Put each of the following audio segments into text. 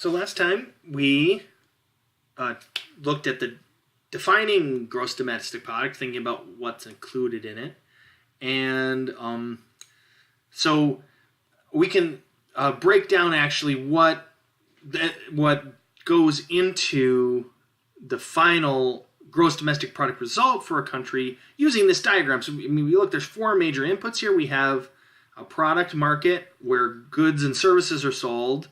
So last time we looked at the defining gross domestic product, thinking about what's included in it. And so we can break down actually what goes into the final gross domestic product result for a country using this diagram. So we look, there's four major inputs here. We have a product market where goods and services are sold.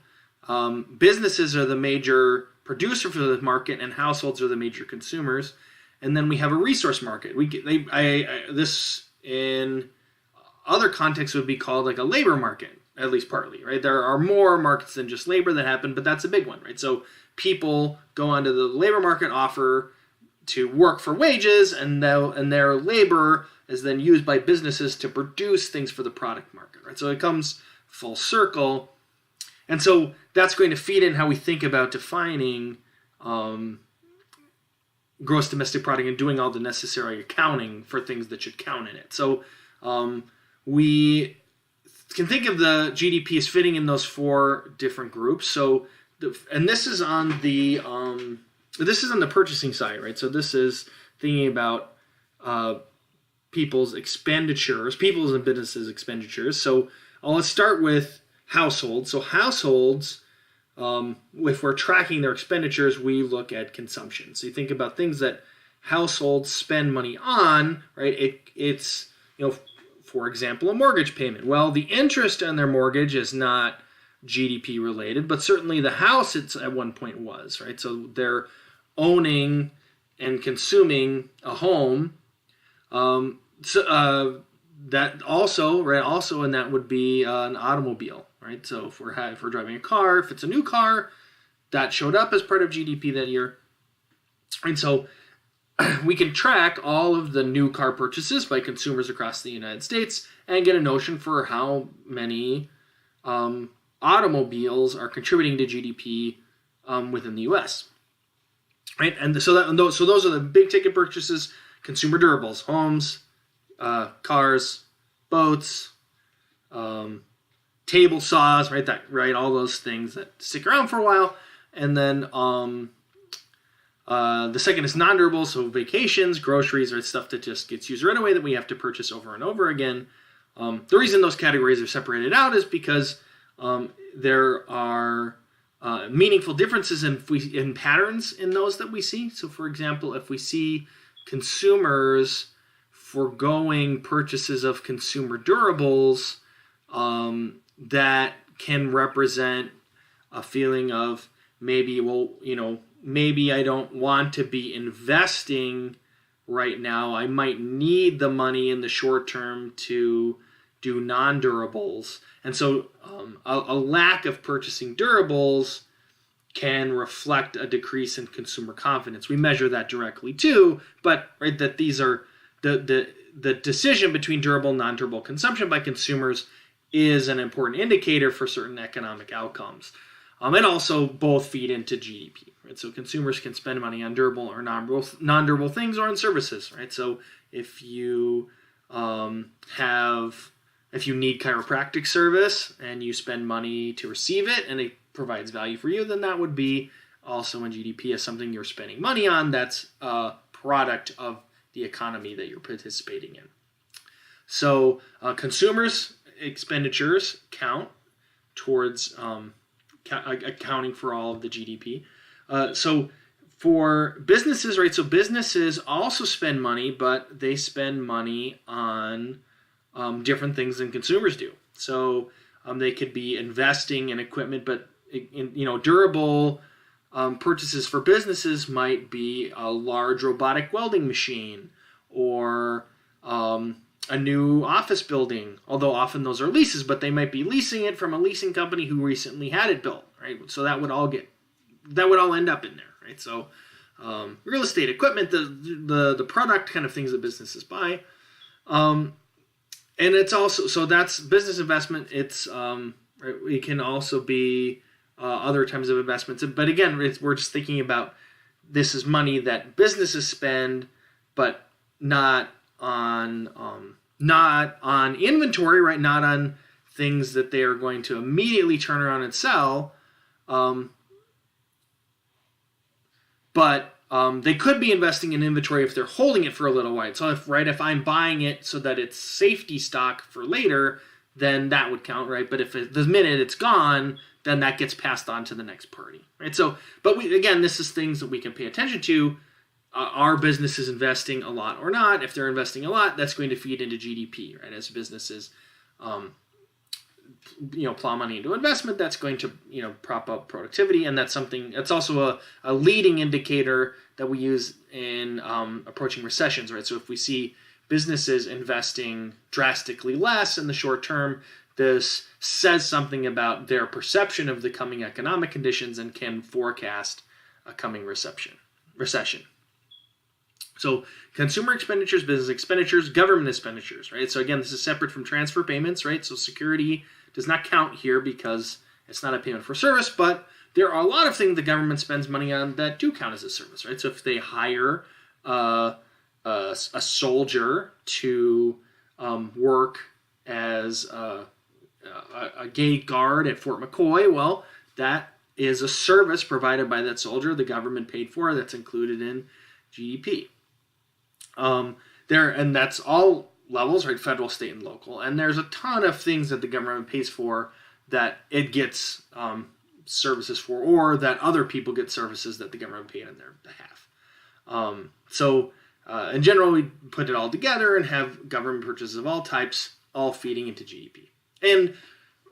Businesses are the major producer for the market, and households are the major consumers. And then we have a resource market. This in other contexts would be called like a labor market, at least partly, right? There are more markets than just labor that happen, but that's a big one, right? So people go onto the labor market, offer to work for wages, and their labor is then used by businesses to produce things for the product market, right? So it comes full circle. And so that's going to feed in how we think about defining gross domestic product and doing all the necessary accounting for things that should count in it. So we can think of the GDP as fitting in those four different groups. So, and this is on the purchasing side, right? So this is thinking about people's expenditures, people's and businesses' expenditures. So let's start with households. So households, if we're tracking their expenditures, we look at consumption. So you think about things that households spend money on, right? It's for example, a mortgage payment. Well, the interest on their mortgage is not GDP related, but certainly the house at one point was, right? So they're owning and consuming a home. That also, right? Also, and that would be an automobile, right? So if we're driving a car, if it's a new car, that showed up as part of GDP that year. And so we can track all of the new car purchases by consumers across the United States and get a notion for how many automobiles are contributing to GDP within the U.S. Right, and so those are the big ticket purchases: consumer durables, homes, cars, boats, table saws, right, all those things that stick around for a while. And then the second is non-durable, so vacations, groceries, or stuff that just gets used right away that we have to purchase over and over again. The reason those categories are separated out is because there are meaningful differences in patterns in those that we see. So, for example, if we see consumers foregoing purchases of consumer durables, that can represent a feeling of maybe I don't want to be investing right now. I might need the money in the short term to do non-durables. And so a lack of purchasing durables can reflect a decrease in consumer confidence. We measure that directly too, but right, that these are the decision between durable and non-durable consumption by consumers is an important indicator for certain economic outcomes. And also both feed into GDP, right? So consumers can spend money on durable or non-durable things or on services, right? So if you if you need chiropractic service and you spend money to receive it and it provides value for you, then that would be also in GDP as something you're spending money on that's a product of the economy that you're participating in. So consumers' expenditures count towards accounting for all of the GDP. So for businesses, right, so businesses also spend money, but they spend money on different things than consumers do. So they could be investing in equipment, but durable purchases for businesses might be a large robotic welding machine or a new office building, although often those are leases, but they might be leasing it from a leasing company who recently had it built, right? So that would all end up in there, right? So real estate, equipment, the product kind of things that businesses buy. And it's also, so that's business investment. It's right, it can also be other types of investments. But again, we're just thinking about this is money that businesses spend, but not on inventory, right? Not on things that they are going to immediately turn around and sell. But they could be investing in inventory if they're holding it for a little while. So if I'm buying it so that it's safety stock for later, then that would count, right? But if the minute it's gone, then that gets passed on to the next party, right? So, but again, this is things that we can pay attention to. Are businesses investing a lot or not? If they're investing a lot, that's going to feed into GDP, right? As businesses, plow money into investment, that's going to, prop up productivity, and that's something. That's also a leading indicator that we use in approaching recessions, right? So if we see businesses investing drastically less in the short term, this says something about their perception of the coming economic conditions and can forecast a coming recession. So consumer expenditures, business expenditures, government expenditures, right? So again, this is separate from transfer payments, right? So security does not count here because it's not a payment for service, but there are a lot of things the government spends money on that do count as a service, right? So if they hire a soldier to work as a gate guard at Fort McCoy, well, that is a service provided by that soldier the government paid for that's included in GDP. And that's all levels, right? Federal, state, and local. And there's a ton of things that the government pays for that it gets services for, or that other people get services that the government paid on their behalf. In general, we put it all together and have government purchases of all types, all feeding into GDP. And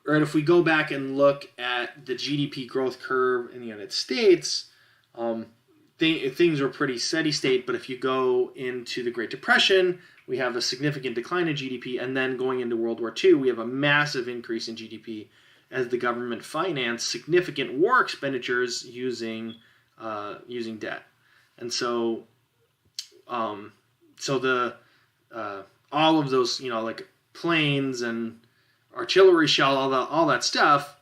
right, if we go back and look at the GDP growth curve in the United States, things were pretty steady state, but if you go into the Great Depression, we have a significant decline in GDP, and then going into World War II, we have a massive increase in GDP as the government financed significant war expenditures using debt. And so the all of those, like planes and artillery shell, all that stuff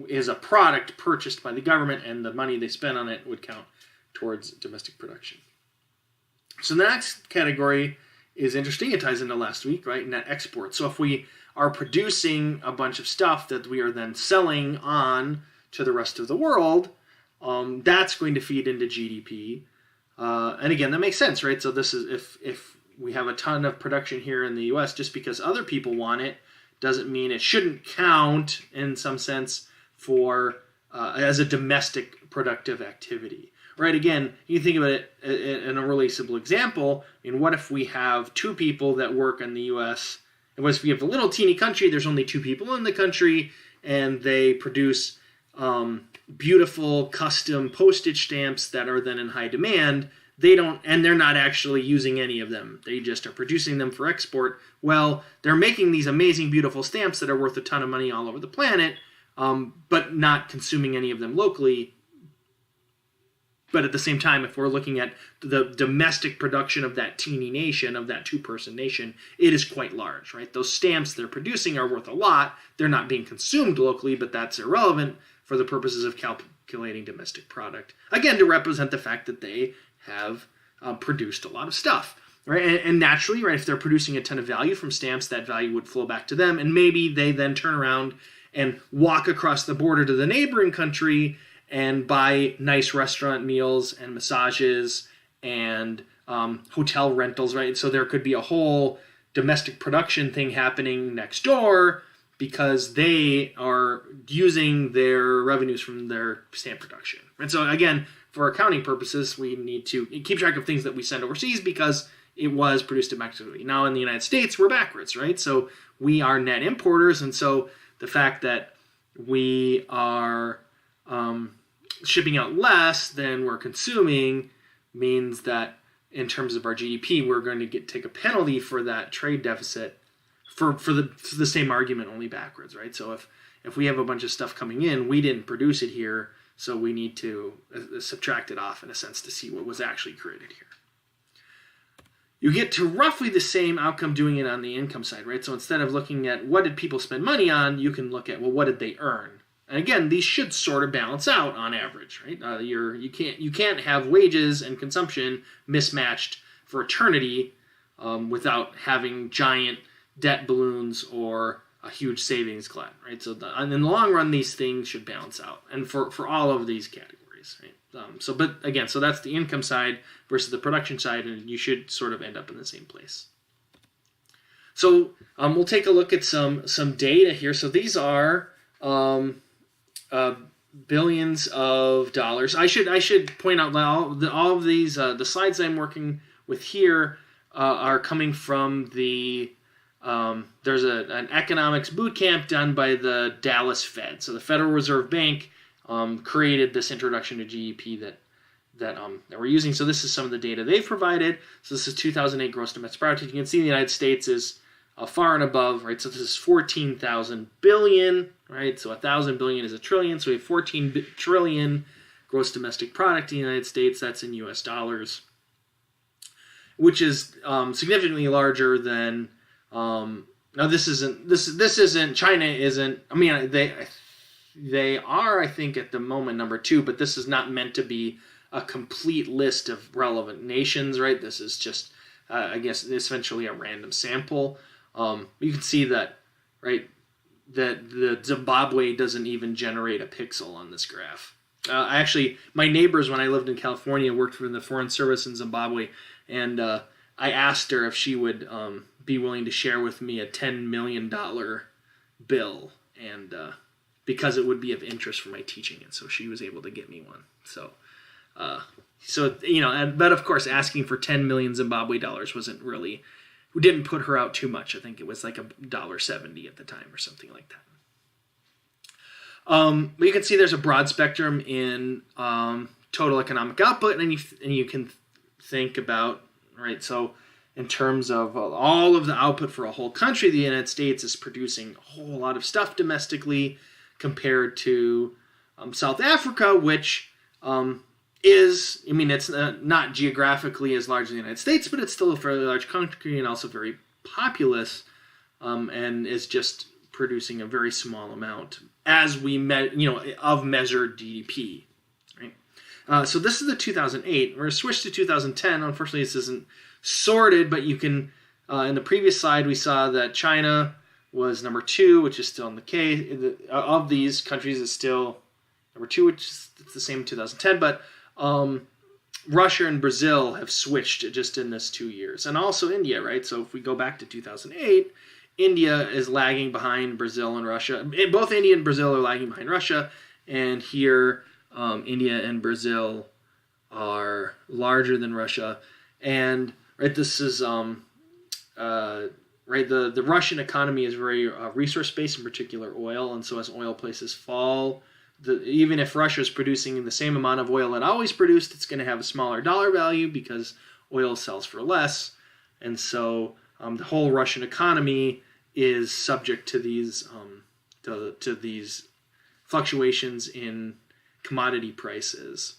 is a product purchased by the government, and the money they spend on it would count towards domestic production. So the next category is interesting. It ties into last week, right? Net export. So if we are producing a bunch of stuff that we are then selling on to the rest of the world, that's going to feed into GDP. And again, that makes sense, right? So this is if we have a ton of production here in the U.S., just because other people want it doesn't mean it shouldn't count in some sense for as a domestic productive activity. Right, again, you think about it in a really simple example. I mean, what if we have two people that work in the U.S., and what if we have a little teeny country, there's only two people in the country, and they produce beautiful custom postage stamps that are then in high demand. They're not actually using any of them. They just are producing them for export. Well, they're making these amazing, beautiful stamps that are worth a ton of money all over the planet, but not consuming any of them locally. But at the same time, if we're looking at the domestic production of that teeny nation, of that two-person nation, it is quite large, right? Those stamps they're producing are worth a lot. They're not being consumed locally, but that's irrelevant for the purposes of calculating domestic product. Again, to represent the fact that they have produced a lot of stuff, right? And naturally, right, if they're producing a ton of value from stamps, that value would flow back to them, and maybe they then turn around and walk across the border to the neighboring country and buy nice restaurant meals and massages and hotel rentals, right? So there could be a whole domestic production thing happening next door because they are using their revenues from their stamp production. And so again, for accounting purposes, we need to keep track of things that we send overseas because it was produced domestically. Now in the United States, we're backwards, right? So we are net importers, and so the fact that we are shipping out less than we're consuming means that in terms of our GDP, we're going to take a penalty for that trade deficit for the same argument, only backwards, right? So if we have a bunch of stuff coming in, we didn't produce it here, so we need to subtract it off in a sense to see what was actually created here. You get to roughly the same outcome doing it on the income side, right? So instead of looking at what did people spend money on, you can look at, well, what did they earn? And again, these should sort of balance out on average, right? You can't have wages and consumption mismatched for eternity without having giant debt balloons or a huge savings glut, right? So in the long run, these things should balance out, and for all of these categories. categories, right? But again, so that's the income side versus the production side, and you should sort of end up in the same place. So we'll take a look at some data here. So these are billions of dollars. I should point out that all of these the slides I'm working with here are coming from the there's an economics boot camp done by the Dallas Fed. So the Federal Reserve Bank created this introduction to GDP that we're using. So this is some of the data they've provided. So this is 2008 gross domestic product. You can see the United States is far and above, right? So this is 14,000 billion, right? So 1,000 billion is a trillion. So we have 14 trillion gross domestic product in the United States. That's in U.S. dollars, which is significantly larger than. Now this isn't China isn't. I mean they are, I think, at the moment number 2, but this is not meant to be a complete list of relevant nations, right? This is just I guess essentially a random sample. You can see that, right, that the Zimbabwe doesn't even generate a pixel on this graph. My neighbors, when I lived in California, worked for the Foreign Service in Zimbabwe, and I asked her if she would be willing to share with me a $10 million bill, and because it would be of interest for my teaching, and so she was able to get me one. So but of course, asking for 10 million Zimbabwe dollars wasn't really. We didn't put her out too much. I think it was like $1.70 at the time or something like that. But you can see there's a broad spectrum in total economic output, and you can think about, right, so in terms of all of the output for a whole country, the United States is producing a whole lot of stuff domestically compared to South Africa, which is, I mean, it's not geographically as large as the United States, but it's still a fairly large country and also very populous, and is just producing a very small amount as we of measured GDP. Right. So this is the 2008. We're going to switch to 2010. Unfortunately, this isn't sorted, but you can. In the previous slide, we saw that China was number 2, which is still in the case. Of these countries, is still number 2, which is the same in 2010, but Russia and Brazil have switched just in this 2 years, and also India, right? So if we go back to 2008, India is lagging behind Brazil and Russia. Both India and Brazil are lagging behind Russia, and here India and Brazil are larger than Russia. And right, this is right. The Russian economy is very resource based, in particular oil, and so as oil prices fall. Even if Russia is producing the same amount of oil it always produced, it's going to have a smaller dollar value because oil sells for less. And so the whole Russian economy is subject to these to these fluctuations in commodity prices.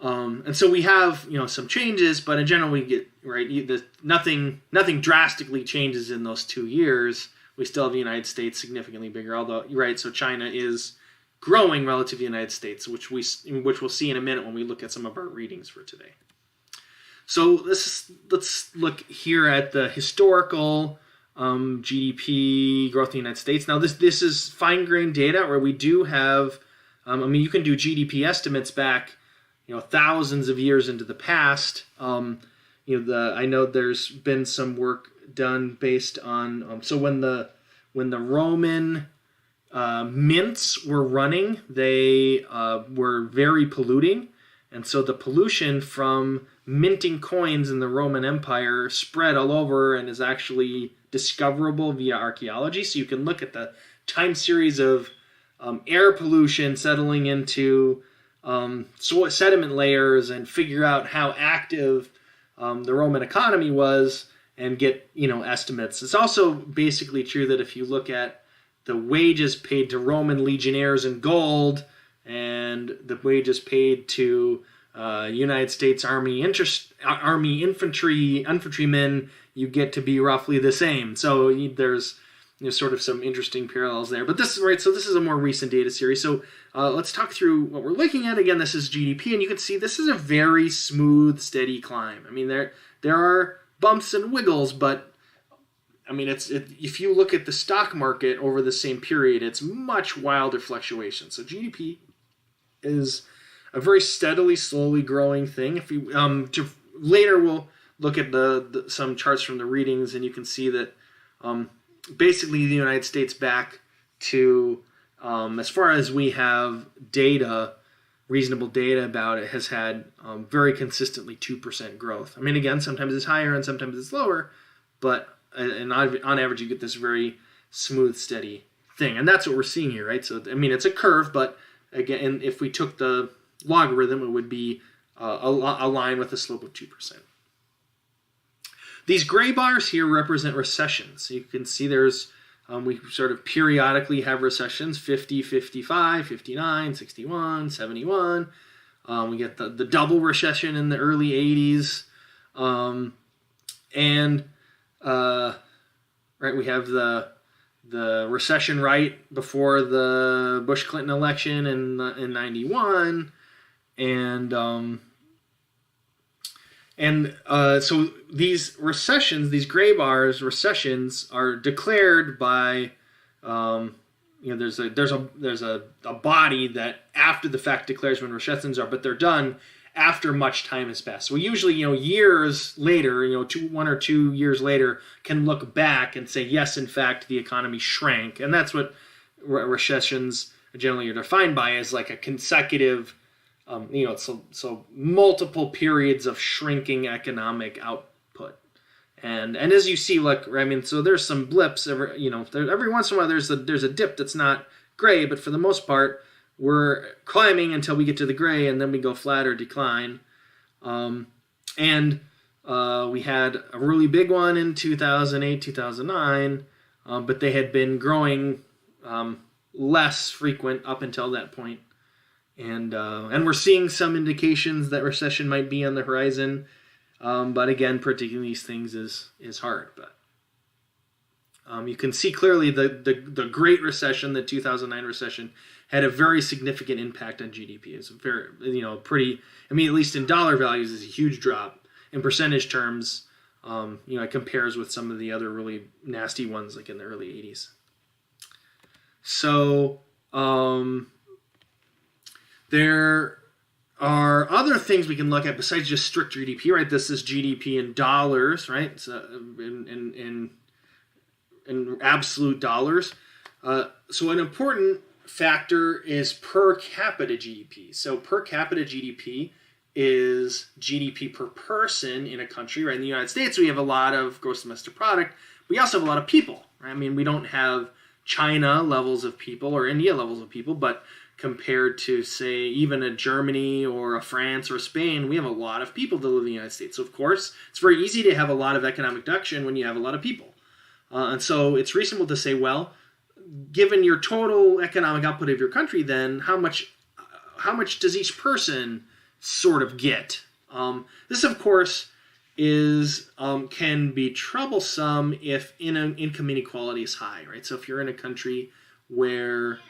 And so we have some changes, but in general we get nothing drastically changes in those 2 years. We still have the United States significantly bigger, although so China is growing relative to the United States, which we'll see in a minute when we look at some of our readings for today. So let's look here at the historical GDP growth in the United States. Now this is fine-grained data where we do have, you can do GDP estimates back, thousands of years into the past. I know there's been some work done based on so when the Roman mints were running, they were very polluting, and so the pollution from minting coins in the Roman Empire spread all over and is actually discoverable via archaeology. So you can look at the time series of air pollution settling into sediment layers and figure out how active the Roman economy was and get estimates. It's also basically true that if you look at the wages paid to Roman legionnaires in gold and the wages paid to United States Army infantrymen, you get to be roughly the same. So there's sort of some interesting parallels there. But this is a more recent data series. So let's talk through what we're looking at. Again, this is GDP, and you can see this is a very smooth, steady climb. I mean, there are bumps and wiggles, but I mean, if you look at the stock market over the same period, it's much wilder fluctuation. So GDP is a very steadily, slowly growing thing. If you later we'll look at some charts from the readings, and you can see that basically the United States back to as far as we have data, reasonable data about it, has had very consistently 2% growth. I mean, again, sometimes it's higher and sometimes it's lower, but on average you get this very smooth, steady thing, and that's what we're seeing here, right? So I mean, it's a curve, but again, if we took the logarithm, it would be a line with a slope of 2%. These gray bars here represent recessions. So you can see there's, we sort of periodically have recessions, 50, 55, 59, 61, 71. We get the double recession in the early 80s. Right, we have the recession right before the Bush-Clinton election in 91. So these recessions, these gray bars, recessions, are declared by, there's a body that after the fact declares when recessions are, but they're done after much time has passed. So we usually, years later, 1 or 2 years later, can look back and say, yes, in fact, the economy shrank, and that's what recessions generally are defined by, as like a consecutive. So multiple periods of shrinking economic output, and as you see, so there's some blips every once in a while. There's a dip that's not gray, but for the most part, we're climbing until we get to the gray, and then we go flat or decline. We had a really big one in 2008, 2009, but they had been growing less frequent up until that point. And we're seeing some indications that recession might be on the horizon, but again, predicting these things is hard. But you can see clearly the Great Recession, the 2009 recession, had a very significant impact on GDP. It's a very at least in dollar values, is a huge drop. In percentage terms, it compares with some of the other really nasty ones like in the early 80s. So. There are other things we can look at besides just strict GDP, right? This is GDP in dollars, right? So in absolute dollars. So an important factor is per capita GDP. So per capita GDP is GDP per person in a country, right? In the United States, we have a lot of gross domestic product. We also have a lot of people, right? I mean, we don't have China levels of people or India levels of people, but compared to, say, even a Germany or a France or a Spain, we have a lot of people that live in the United States. So, of course, it's very easy to have a lot of economic production when you have a lot of people. And so it's reasonable to say, well, given your total economic output of your country, then how much does each person sort of get? This, of course, can be troublesome if income inequality is high, right? So if you're in a country where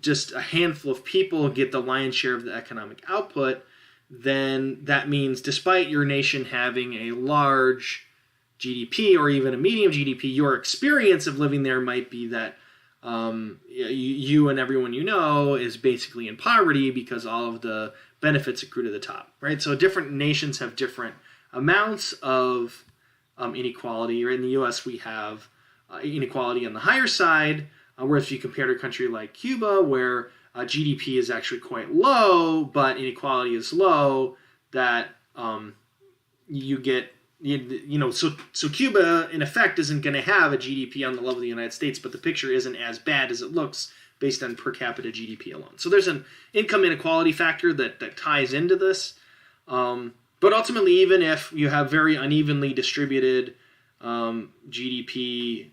just a handful of people get the lion's share of the economic output, then that means despite your nation having a large GDP or even a medium GDP, your experience of living there might be that you and everyone you know is basically in poverty because all of the benefits accrue to the top, right? So different nations have different amounts of inequality. Right? In the U.S., we have inequality on the higher side, whereas if you compare to a country like Cuba, where GDP is actually quite low, but inequality is low, that you get, so Cuba, in effect, isn't going to have a GDP on the level of the United States, but the picture isn't as bad as it looks based on per capita GDP alone. So there's an income inequality factor that ties into this. But ultimately, even if you have very unevenly distributed GDP,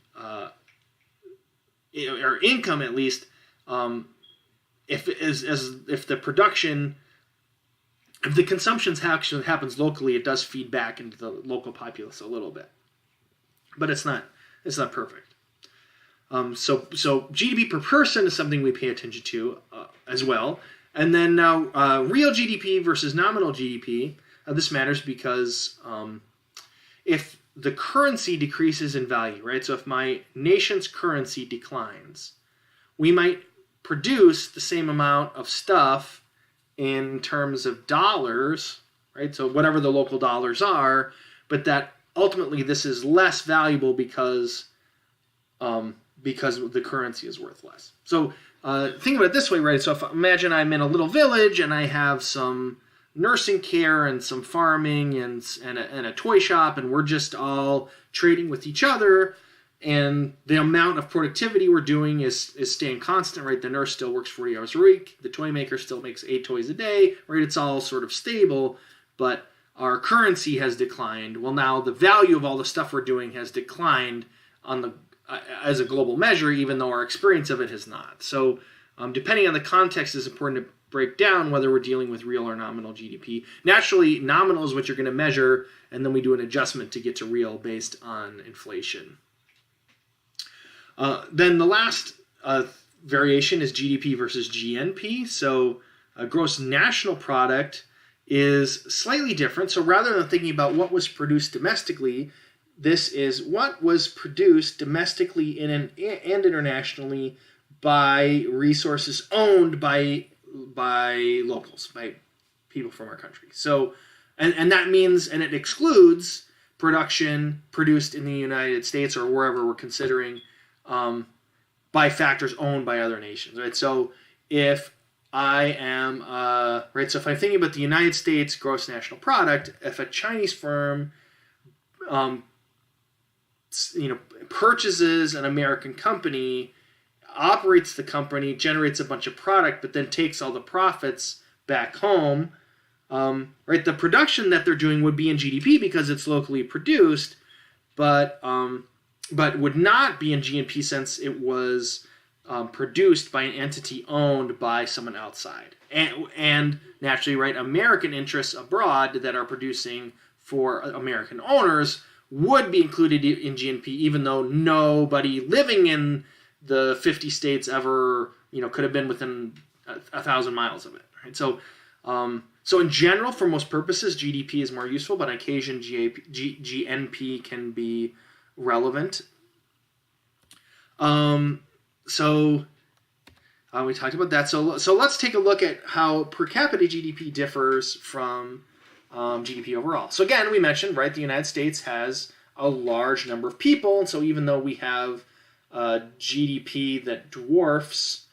or income at least, if the production, if the consumption actually happens locally, it does feed back into the local populace a little bit, but it's not perfect. So GDP per person is something we pay attention to as well, and then now real GDP versus nominal GDP. This matters because if the currency decreases in value, right? So if my nation's currency declines, we might produce the same amount of stuff in terms of dollars, right? So whatever the local dollars are, but that ultimately this is less valuable because the currency is worth less. So think about it this way, right? So imagine I'm in a little village and I have some nursing care and some farming and a toy shop, and we're just all trading with each other, and the amount of productivity we're doing is staying constant, right? The nurse still works 40 hours a week, the toy maker still makes 8 toys a day, right? It's all sort of stable, but our currency has declined. Well, now the value of all the stuff we're doing has declined as a global measure, even though our experience of it has not. So depending on the context, it's important to break down whether we're dealing with real or nominal GDP. Naturally, nominal is what you're going to measure, and then we do an adjustment to get to real based on inflation. Then the last variation is GDP versus GNP. So gross national product is slightly different. So rather than thinking about what was produced domestically, this is what was produced domestically and internationally by resources owned by locals, by people from our country. So, and that means, and it excludes production produced in the United States or wherever we're considering by factors owned by other nations, right? So if I am, right, so if I'm thinking about the United States gross national product, if a Chinese firm, purchases an American company, operates the company, generates a bunch of product, but then takes all the profits back home, right? The production that they're doing would be in GDP because it's locally produced, but would not be in GNP since it was produced by an entity owned by someone outside. And naturally, right, American interests abroad that are producing for American owners would be included in GNP, even though nobody living in the 50 states ever, could have been within 1,000 miles of it, right? So, so in general, for most purposes, GDP is more useful, but on occasion, GNP can be relevant. So we talked about that. So let's take a look at how per capita GDP differs from GDP overall. So again, we mentioned, right, the United States has a large number of people, and so even though we have GDP that dwarfs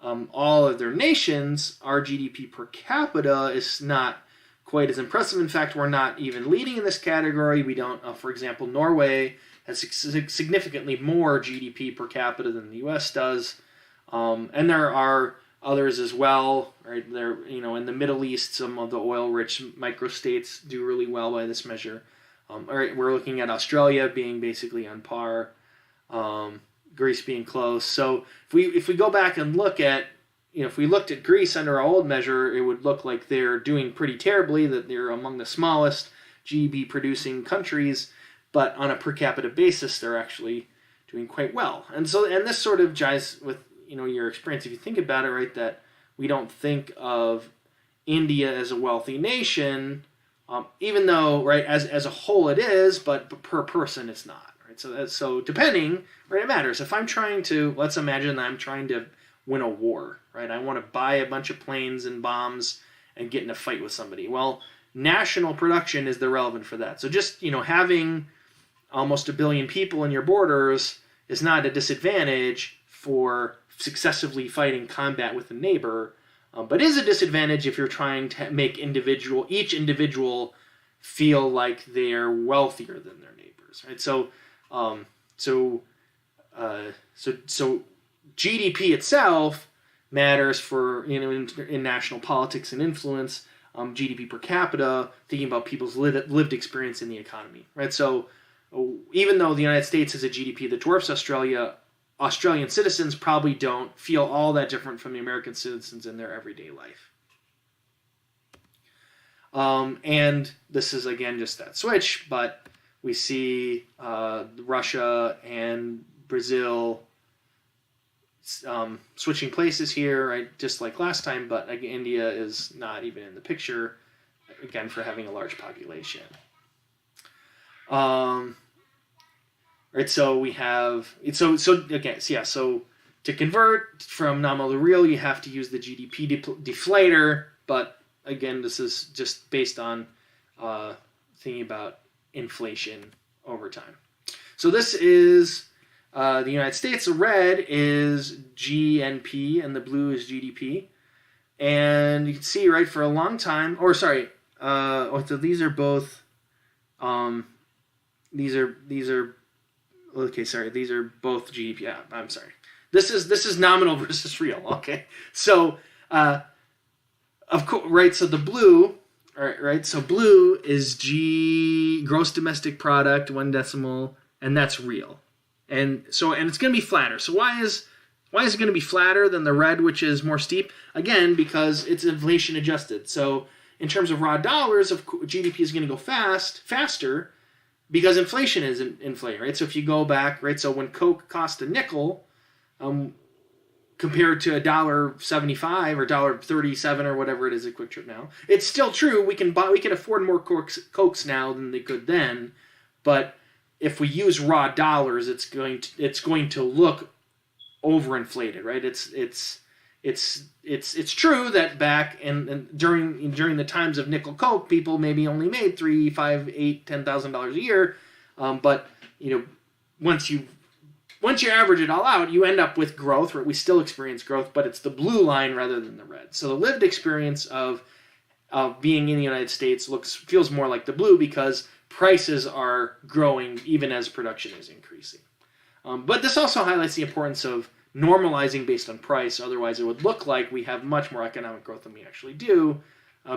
all of their nations, our GDP per capita is not quite as impressive. In fact, we're not even leading in this category. We don't, for example, Norway has significantly more GDP per capita than the U.S. does, and there are others as well. Right there, in the Middle East, some of the oil-rich microstates do really well by this measure. All right, we're looking at Australia being basically on par. Greece being close. So if we go back and look at, if we looked at Greece under our old measure, it would look like they're doing pretty terribly, that they're among the smallest GDP producing countries, but on a per capita basis, they're actually doing quite well. And this sort of jives with, your experience. If you think about it, right, that we don't think of India as a wealthy nation, even though, right, as a whole it is, but per person it's not. So depending, right, it matters. If I'm trying to, let's imagine that I'm trying to win a war, right? I want to buy a bunch of planes and bombs and get in a fight with somebody. Well, national production is the relevant for that. So just, having almost 1 billion people in your borders is not a disadvantage for successively fighting combat with a neighbor, but is a disadvantage if you're trying to make each individual feel like they're wealthier than their neighbors, right? So GDP itself matters for, in national politics and influence. GDP per capita, thinking about people's lived experience in the economy, right? So even though the United States has a GDP that dwarfs Australia, Australian citizens probably don't feel all that different from the American citizens in their everyday life. And this is, again, just that switch, but we see Russia and Brazil switching places here, right? Just like last time, but again, India is not even in the picture, again, for having a large population. Right, so we have so To convert from nominal to real, you have to use the GDP deflator, but again, this is just based on thinking about inflation over time. So this is the United States. The red is GNP and the blue is GDP. And you can see, right, for a long time, so these are both, these are both GDP. Yeah, I'm sorry. This is nominal versus real. Okay, so of course, right. So the blue, right. So blue is gross domestic product, 1 decimal, and that's real. And it's going to be flatter. So why is it going to be flatter than the red, which is more steep? Again, because it's inflation adjusted. So in terms of raw dollars, GDP is going to go faster because inflation is inflating, right? So if you go back, right, so when Coke cost a nickel, compared to $1.75 or $1.37 or whatever it is at Quick Trip now, it's still true. We can afford more Cokes now than they could then, but if we use raw dollars, it's going to look overinflated, right? It's true that back and during the times of nickel Coke, people maybe only made $3,000, $5,000, $8,000, $10,000 a year, but once you average it all out, you end up with growth, right? We still experience growth, but it's the blue line rather than the red. So the lived experience of being in the United States feels more like the blue because prices are growing even as production is increasing. But this also highlights the importance of normalizing based on price. Otherwise, it would look like we have much more economic growth than we actually do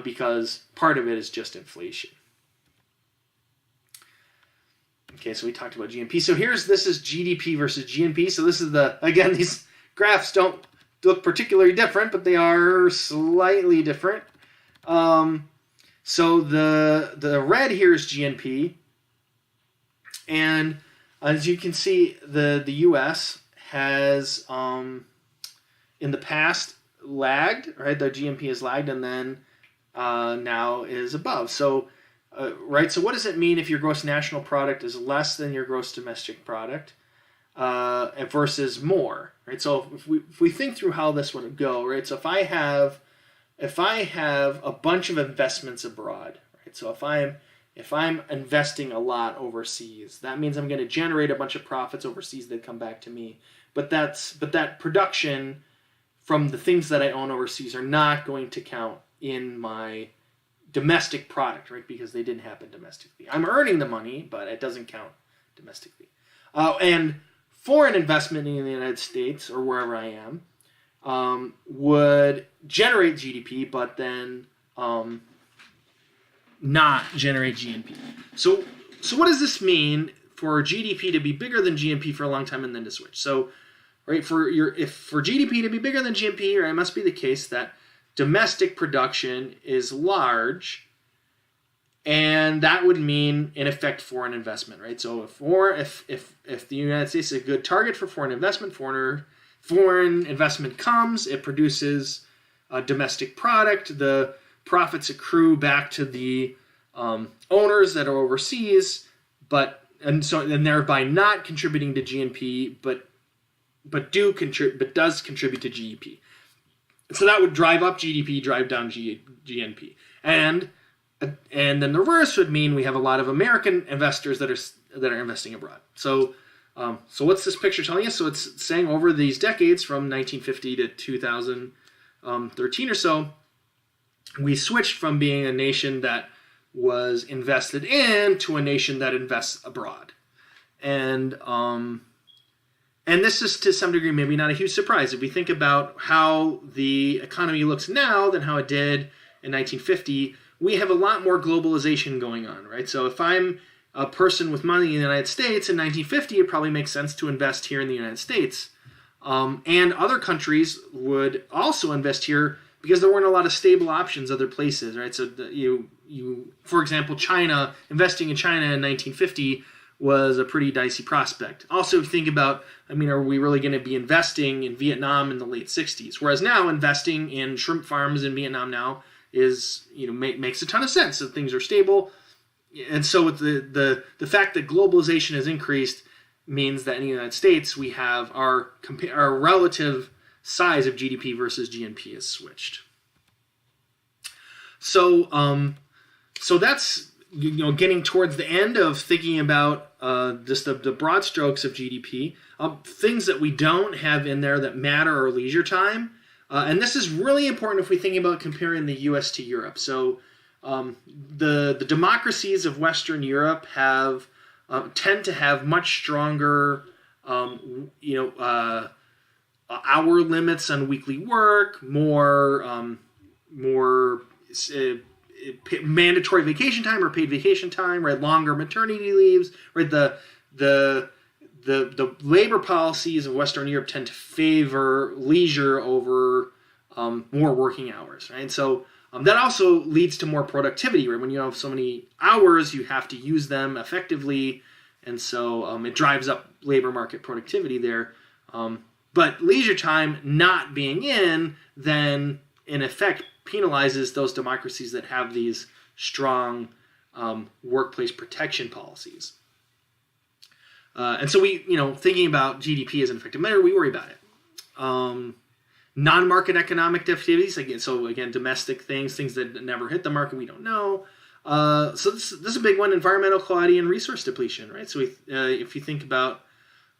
because part of it is just inflation. Okay, so we talked about GNP. So this is GDP versus GNP. So this is again, these graphs don't look particularly different, but they are slightly different. So the red here is GNP. And as you can see, the U.S. has, in the past, lagged, right? The GNP has lagged and then now is above. So right, so what does it mean if your gross national product is less than your gross domestic product versus more, right? So if we think through how this would go, right? So if I have a bunch of investments abroad, right? So if I'm investing a lot overseas, that means I'm going to generate a bunch of profits overseas that come back to me. But that production from the things that I own overseas are not going to count in my domestic product, right? Because they didn't happen domestically. I'm earning the money, but it doesn't count domestically. And foreign investment in the United States or wherever I am would generate GDP, but then not generate GNP. So what does this mean for GDP to be bigger than GNP for a long time and then to switch? So, right, for GDP to be bigger than GNP, right, it must be the case that domestic production is large, and that would mean, in effect, foreign investment, right? So if the United States is a good target for foreign investment, foreign investment comes, it produces a domestic product, the profits accrue back to the owners that are overseas, and thereby not contributing to GNP, but does contribute to GDP. So that would drive up GDP, drive down GNP, and then the reverse would mean we have a lot of American investors that are investing abroad. So what's this picture telling us? So it's saying over these decades from 1950 to 2013 or so, we switched from being a nation that was invested in to a nation that invests abroad, and this is, to some degree, maybe not a huge surprise. If we think about how the economy looks now than how it did in 1950, we have a lot more globalization going on, right? So if I'm a person with money in the United States in 1950, it probably makes sense to invest here in the United States. And other countries would also invest here because there weren't a lot of stable options other places, right? So for example, China, investing in China in 1950 was a pretty dicey prospect. Also, think about, are we really going to be investing in Vietnam in the late 60s? Whereas now, investing in shrimp farms in Vietnam now is, makes a ton of sense. So things are stable. And so with the fact that globalization has increased, means that in the United States we have our relative size of GDP versus GNP is switched. So so that's getting towards the end of thinking about just the broad strokes of GDP. Things that we don't have in there that matter are leisure time. And this is really important if we think about comparing the U.S. to Europe. So the democracies of Western Europe tend to have much stronger, hour limits on weekly work, more mandatory vacation time or paid vacation time, right? Longer maternity leaves, right? The labor policies of Western Europe tend to favor leisure over more working hours, right? So that also leads to more productivity, right? When you have so many hours, you have to use them effectively, and so it drives up labor market productivity there. But leisure time not being in, then in effect penalizes those democracies that have these strong workplace protection policies. And so we, thinking about GDP as an effective measure, we worry about it. Non-market economic activities, again, domestic things that never hit the market, we don't know. So this is a big one: environmental quality and resource depletion, right? So if you think about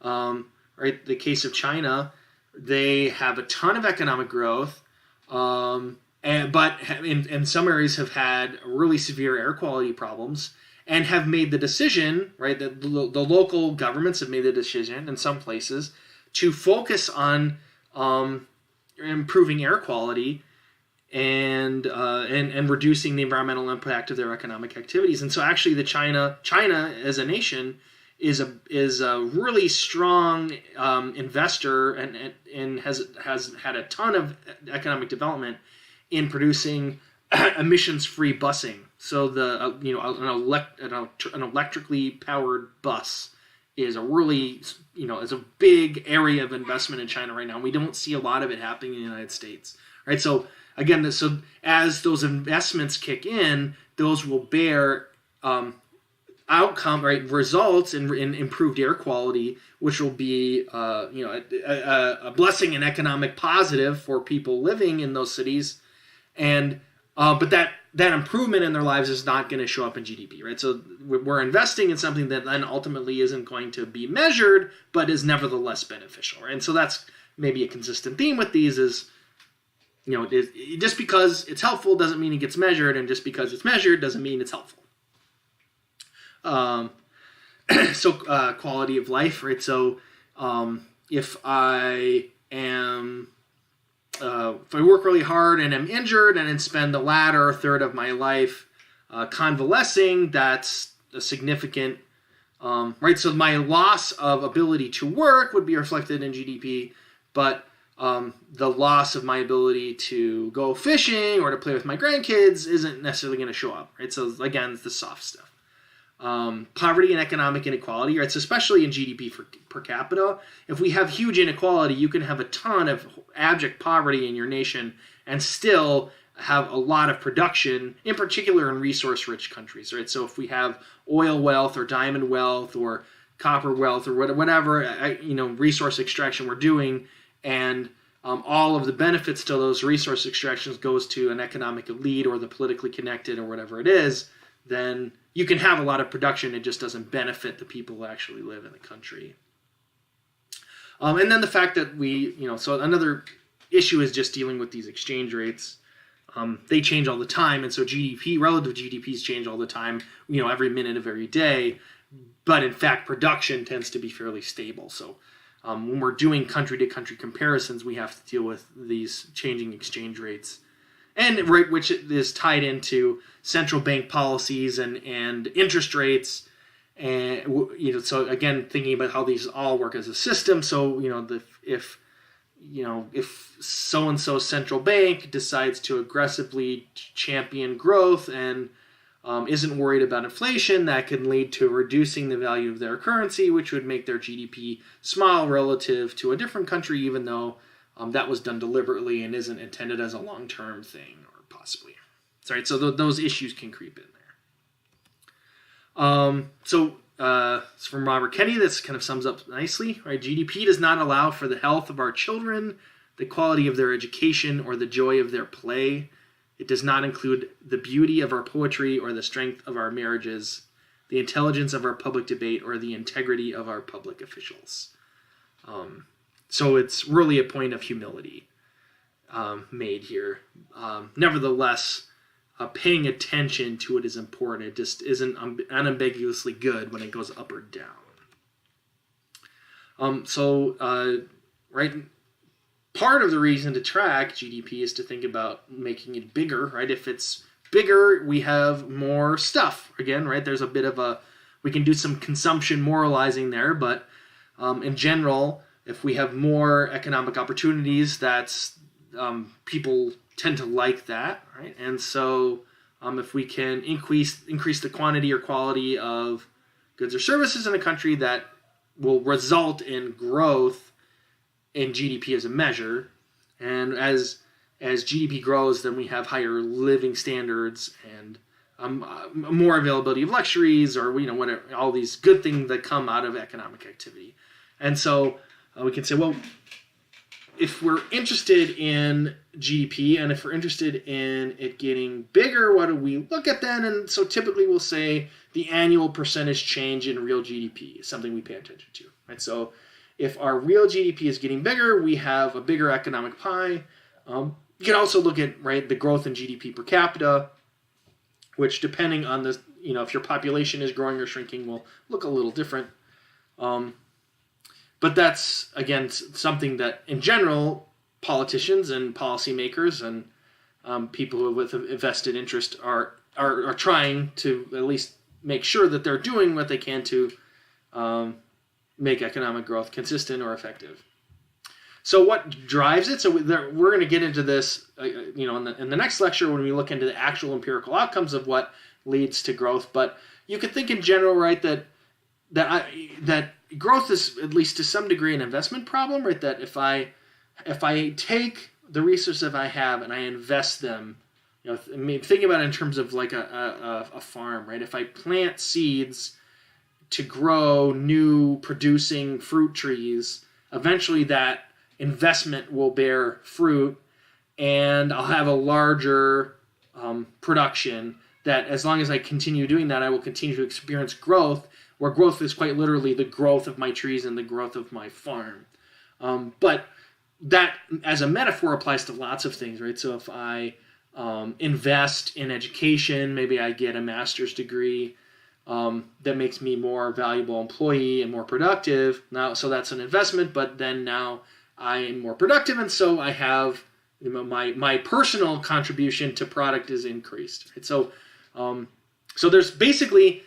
the case of China, they have a ton of economic growth, but in some areas have had really severe air quality problems, and have made the decision, right, that the local governments have made the decision in some places to focus on improving air quality and reducing the environmental impact of their economic activities. And so actually China as a nation is a really strong investor and has had a ton of economic development in producing emissions-free busing. So an electrically powered bus is a really is a big area of investment in China right now. We don't see a lot of it happening in the United States, right? So again, as those investments kick in, those will bear results in improved air quality, which will be a blessing and economic positive for people living in those cities, and but that improvement in their lives is not going to show up in GDP, right? So we're investing in something that then ultimately isn't going to be measured, but is nevertheless beneficial, right? And so that's maybe a consistent theme with these is, just because it's helpful doesn't mean it gets measured, and just because it's measured doesn't mean it's helpful. Quality of life, right? So if I work really hard and am injured and then spend the latter third of my life convalescing, that's a significant, right? So my loss of ability to work would be reflected in GDP, but the loss of my ability to go fishing or to play with my grandkids isn't necessarily going to show up, right? So again, it's the soft stuff. Poverty and economic inequality, right? So especially in GDP per capita, if we have huge inequality, you can have a ton of abject poverty in your nation and still have a lot of production, in particular in resource-rich countries, right? So if we have oil wealth or diamond wealth or copper wealth or whatever, resource extraction we're doing, and all of the benefits to those resource extractions goes to an economic elite or the politically connected or whatever it is, then you can have a lot of production, it just doesn't benefit the people who actually live in the country. And then the fact that so another issue is just dealing with these exchange rates. They change all the time, and so relative GDPs change all the time, every minute of every day, but in fact production tends to be fairly stable. So when we're doing country-to-country comparisons, we have to deal with these changing exchange rates, and which is tied into central bank policies and interest rates, and so again thinking about how these all work as a system. So if so and so central bank decides to aggressively champion growth and isn't worried about inflation, that can lead to reducing the value of their currency, which would make their GDP small relative to a different country, even though that was done deliberately and isn't intended as a long-term thing, or possibly. Sorry, so those issues can creep in there. So it's from Robert Kennedy. This kind of sums up nicely, right? GDP does not allow for the health of our children, the quality of their education, or the joy of their play. It does not include the beauty of our poetry or the strength of our marriages, the intelligence of our public debate, or the integrity of our public officials. So it's really a point of humility made here. Nevertheless, paying attention to it is important. It just isn't unambiguously good when it goes up or down. Right, part of the reason to track GDP is to think about making it bigger, right? If it's bigger, we have more stuff. Again, right, there's a bit of we can do some consumption moralizing there, but in general, if we have more economic opportunities, that's people tend to like that, right? And so if we can increase the quantity or quality of goods or services in a country, that will result in growth in GDP as a measure. And as GDP grows, then we have higher living standards and more availability of luxuries, or whatever, all these good things that come out of economic activity. And so we can say, well, if we're interested in GDP and if we're interested in it getting bigger, what do we look at then? And so typically we'll say the annual percentage change in real GDP is something we pay attention to, right? So if our real GDP is getting bigger, we have a bigger economic pie. You can also look at, right, the growth in GDP per capita, which depending on the, if your population is growing or shrinking, will look a little different. But that's, again, something that, in general, politicians and policymakers and people with a vested interest are trying to at least make sure that they're doing what they can to make economic growth consistent or effective. So what drives it? So we're going to get into this, in the next lecture when we look into the actual empirical outcomes of what leads to growth. But you could think in general, right, that growth is, at least to some degree, an investment problem, right? That if I take the resources I have and I invest them, think about it in terms of like a farm, right? If I plant seeds to grow new producing fruit trees, eventually that investment will bear fruit, and I'll have a larger production. That as long as I continue doing that, I will continue to experience growth, where growth is quite literally the growth of my trees and the growth of my farm. But that, as a metaphor, applies to lots of things, right? So if I invest in education, maybe I get a master's degree that makes me more valuable employee and more productive. Now, so that's an investment, but then now I am more productive, and so I have my personal contribution to product is increased. Right? So there's basically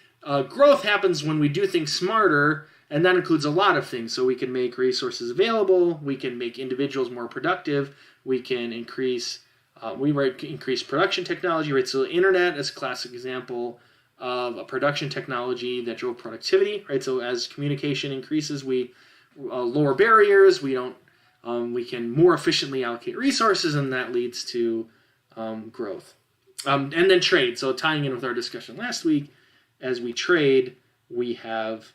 growth happens when we do things smarter, and that includes a lot of things. So we can make resources available, we can make individuals more productive, we can increase production technology, right? So the internet is a classic example of a production technology that drove productivity, right? So as communication increases, we lower barriers, we can more efficiently allocate resources, and that leads to growth. And then trade. So tying in with our discussion last week, as we trade, we have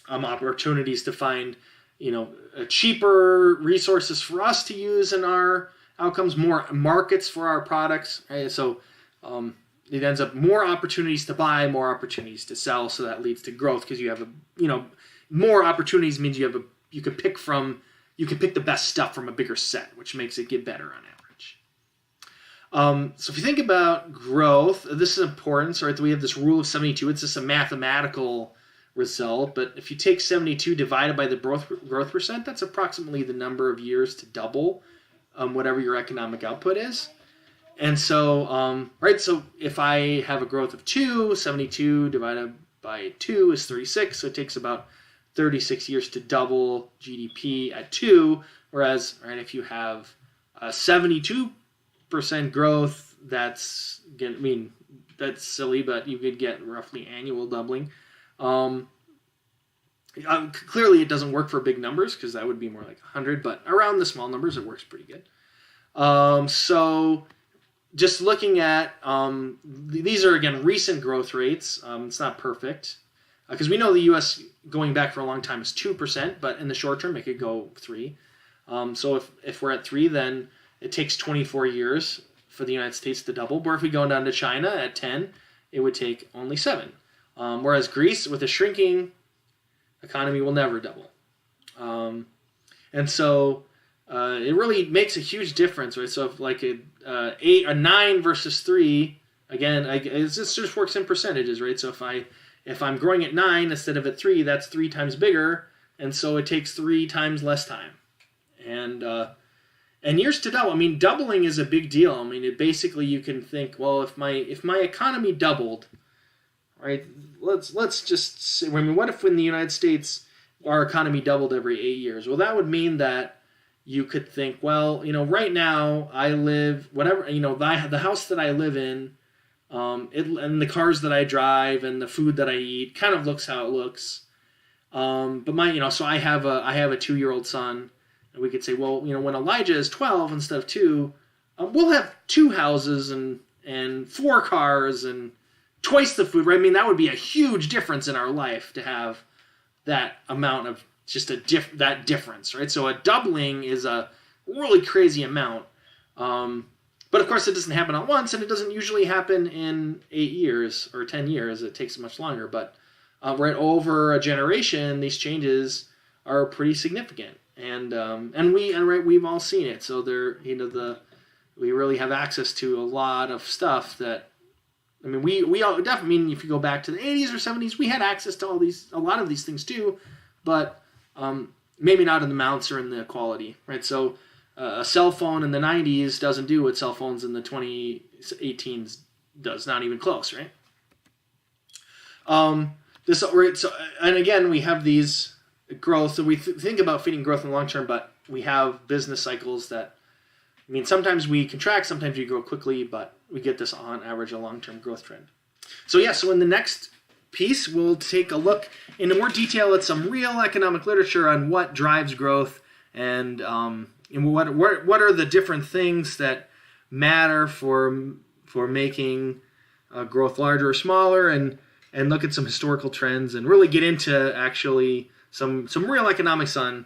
opportunities to find, cheaper resources for us to use in our outcomes, more markets for our products. Right? So it ends up more opportunities to buy, more opportunities to sell. So that leads to growth because you have more opportunities means you can pick the best stuff from a bigger set, which makes it get better on average. So if you think about growth, this is important. So we have this rule of 72. It's just a mathematical result, but if you take 72 divided by the growth percent, that's approximately the number of years to double whatever your economic output is. And so, so if I have a growth of 2, 72 divided by 2 is 36, so it takes about 36 years to double GDP at 2, whereas, if you have 72% growth, that's silly, but you could get roughly annual doubling. Clearly it doesn't work for big numbers because that would be more like 100, but around the small numbers it works pretty good. So just looking at these are again recent growth rates. It's not perfect, because we know the U.S. going back for a long time is 2%, but in the short term it could go 3. So if we're at 3, then it takes 24 years for the United States to double. Or if we go down to China at 10, it would take only 7. Whereas Greece, with a shrinking economy, will never double. And so it really makes a huge difference, right? So if like a 9 versus 3, again, it just works in percentages, right? So if I'm growing at 9 instead of at 3, that's 3 times bigger, and so it takes 3 times less time. And years to double. I mean, doubling is a big deal. I mean, basically you can think, well, if my economy doubled, right? Let's just say, I mean, what if in the United States our economy doubled every 8 years? Well, that would mean that you could think, well, right now I live whatever, the house that I live in, and the cars that I drive and the food that I eat kind of looks how it looks. But so I have a 2-year-old son. And we could say, well, when Elijah is 12 instead of 2, we'll have 2 houses and 4 cars and twice the food, right? I mean, that would be a huge difference in our life to have that amount of just that difference, right? So a doubling is a really crazy amount. But of course, it doesn't happen at once, and it doesn't usually happen in 8 years or 10 years. It takes much longer. But right over a generation, these changes are pretty significant. And we've all seen it. So we really have access to a lot of stuff that, I mean, we all definitely, I mean, if you go back to the 80s or 70s, we had access to a lot of these things too, but maybe not in the amounts or in the quality, right? So a cell phone in the 90s doesn't do what cell phones in the 2018s does, not even close, right? And again, we have these growth. So we think about feeding growth in the long term, but we have business cycles that, I mean, sometimes we contract, sometimes we grow quickly, but we get this on average a long-term growth trend. So in the next piece, we'll take a look into more detail at some real economic literature on what drives growth and what are the different things that matter for making growth larger or smaller, and look at some historical trends and really get into actually some real economics on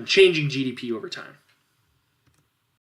changing GDP over time.